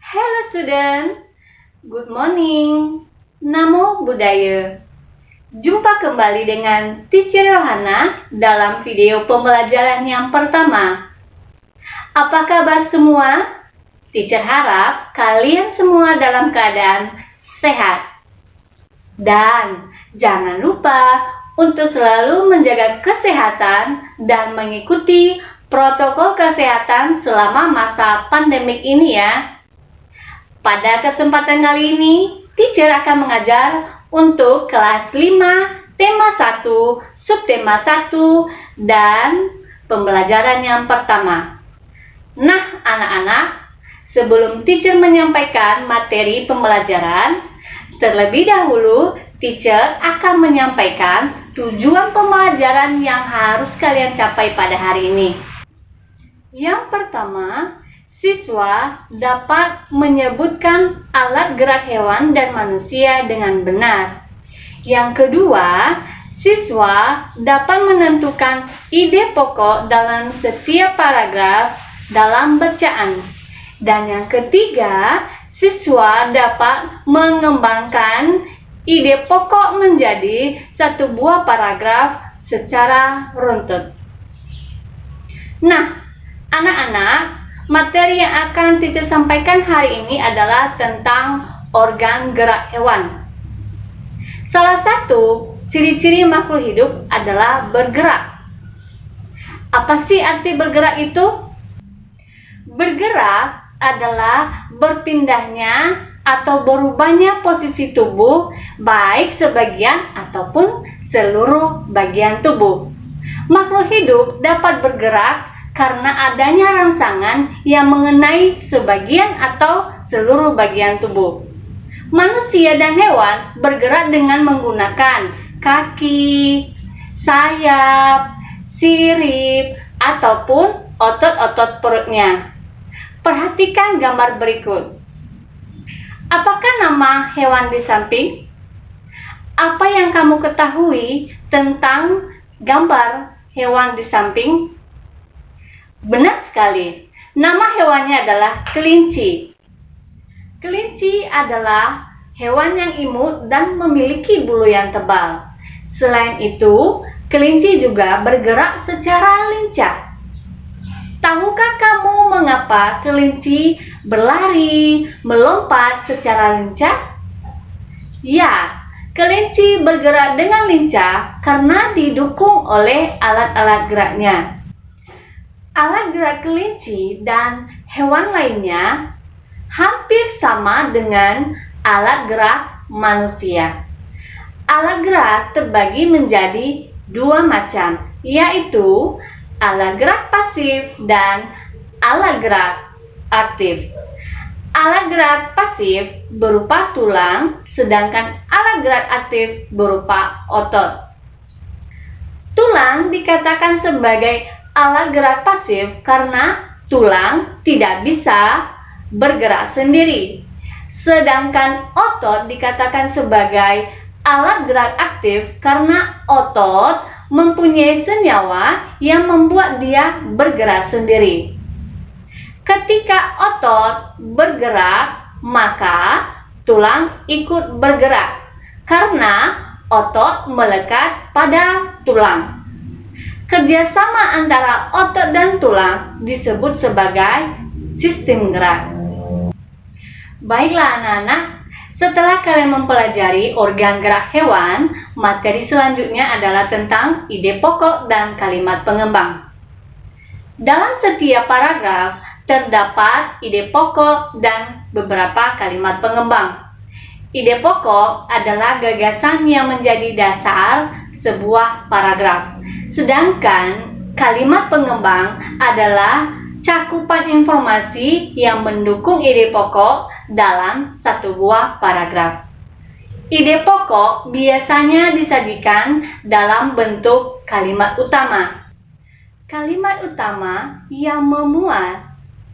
Hello student, good morning. Namo Buddhaya. Jumpa kembali dengan Teacher Rohana dalam video pembelajaran yang pertama. Apa kabar semua? Teacher harap kalian semua dalam keadaan sehat. Dan jangan lupa untuk selalu menjaga kesehatan dan mengikuti protokol kesehatan selama masa pandemik ini ya. Pada kesempatan kali ini, teacher akan mengajar untuk kelas 5, tema 1, subtema 1, dan pembelajaran yang pertama. Nah, anak-anak, sebelum teacher menyampaikan materi pembelajaran, terlebih dahulu teacher akan menyampaikan tujuan pembelajaran yang harus kalian capai pada hari ini. Yang pertama, siswa dapat menyebutkan alat gerak hewan dan manusia dengan benar. Yang kedua, siswa dapat menentukan ide pokok dalam setiap paragraf dalam bacaan. Dan yang ketiga, siswa dapat mengembangkan ide pokok menjadi satu buah paragraf secara runtut. Nah, anak-anak, materi yang akan teacher sampaikan hari ini adalah tentang organ gerak hewan. Salah satu ciri-ciri makhluk hidup adalah bergerak. Apa sih arti bergerak itu? Bergerak adalah berpindahnya atau berubahnya posisi tubuh, baik sebagian ataupun seluruh bagian tubuh. Makhluk hidup dapat bergerak karena adanya rangsangan yang mengenai sebagian atau seluruh bagian tubuh. Manusia dan hewan bergerak dengan menggunakan kaki, sayap, sirip, ataupun otot-otot perutnya. Perhatikan gambar berikut. Apakah nama hewan di samping? Apa yang kamu ketahui tentang gambar hewan di samping? Benar sekali, nama hewannya adalah kelinci. Kelinci adalah hewan yang imut dan memiliki bulu yang tebal. Selain itu, kelinci juga bergerak secara lincah. Tahukah kamu mengapa kelinci berlari, melompat secara lincah? Ya, kelinci bergerak dengan lincah karena didukung oleh alat-alat geraknya. Alat gerak kelinci dan hewan lainnya hampir sama dengan alat gerak manusia. Alat gerak terbagi menjadi dua macam, yaitu alat gerak pasif dan alat gerak aktif. Alat gerak pasif berupa tulang, sedangkan alat gerak aktif berupa otot. Tulang dikatakan sebagai alat gerak pasif karena tulang tidak bisa bergerak sendiri. Sedangkan otot dikatakan sebagai alat gerak aktif karena otot mempunyai senyawa yang membuat dia bergerak sendiri. Ketika otot bergerak, maka tulang ikut bergerak karena otot melekat pada tulang. Kerjasama antara otot dan tulang disebut sebagai sistem gerak. Baiklah anak-anak, setelah kalian mempelajari organ gerak hewan, materi selanjutnya adalah tentang ide pokok dan kalimat pengembang. Dalam setiap paragraf terdapat ide pokok dan beberapa kalimat pengembang. Ide pokok adalah gagasan yang menjadi dasar sebuah paragraf. Sedangkan kalimat pengembang adalah cakupan informasi yang mendukung ide pokok dalam satu buah paragraf. Ide pokok biasanya disajikan dalam bentuk kalimat utama. Kalimat utama yang memuat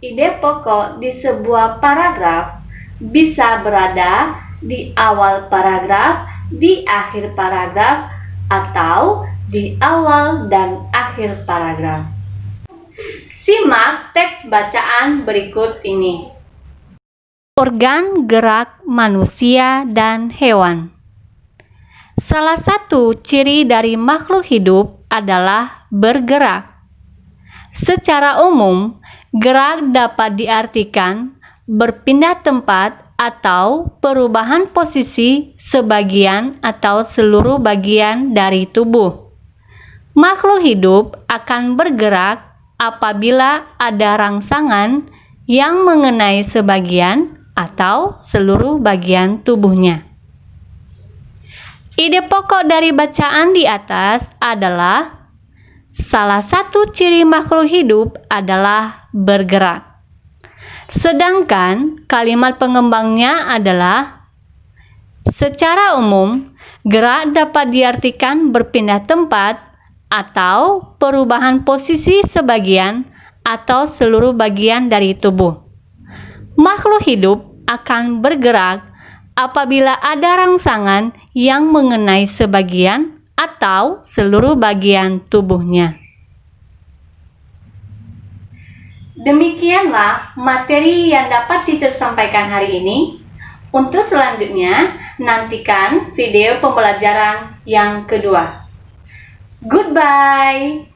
ide pokok di sebuah paragraf bisa berada di awal paragraf, di akhir paragraf, atau di awal dan akhir paragraf. Simak teks bacaan berikut ini. organ gerak manusia dan hewan. Salah satu ciri dari makhluk hidup adalah bergerak. Secara umum, gerak dapat diartikan berpindah tempat atau perubahan posisi sebagian atau seluruh bagian dari tubuh. Makhluk hidup akan bergerak apabila ada rangsangan yang mengenai sebagian atau seluruh bagian tubuhnya. Ide pokok dari bacaan di atas adalah salah satu ciri makhluk hidup adalah bergerak. Sedangkan kalimat pengembangnya adalah secara umum, gerak dapat diartikan berpindah tempat atau perubahan posisi sebagian atau seluruh bagian dari tubuh. Makhluk hidup akan bergerak apabila ada rangsangan yang mengenai sebagian atau seluruh bagian tubuhnya. Demikianlah materi yang dapat teacher sampaikan hari ini. Untuk selanjutnya, nantikan video pembelajaran yang kedua. Goodbye.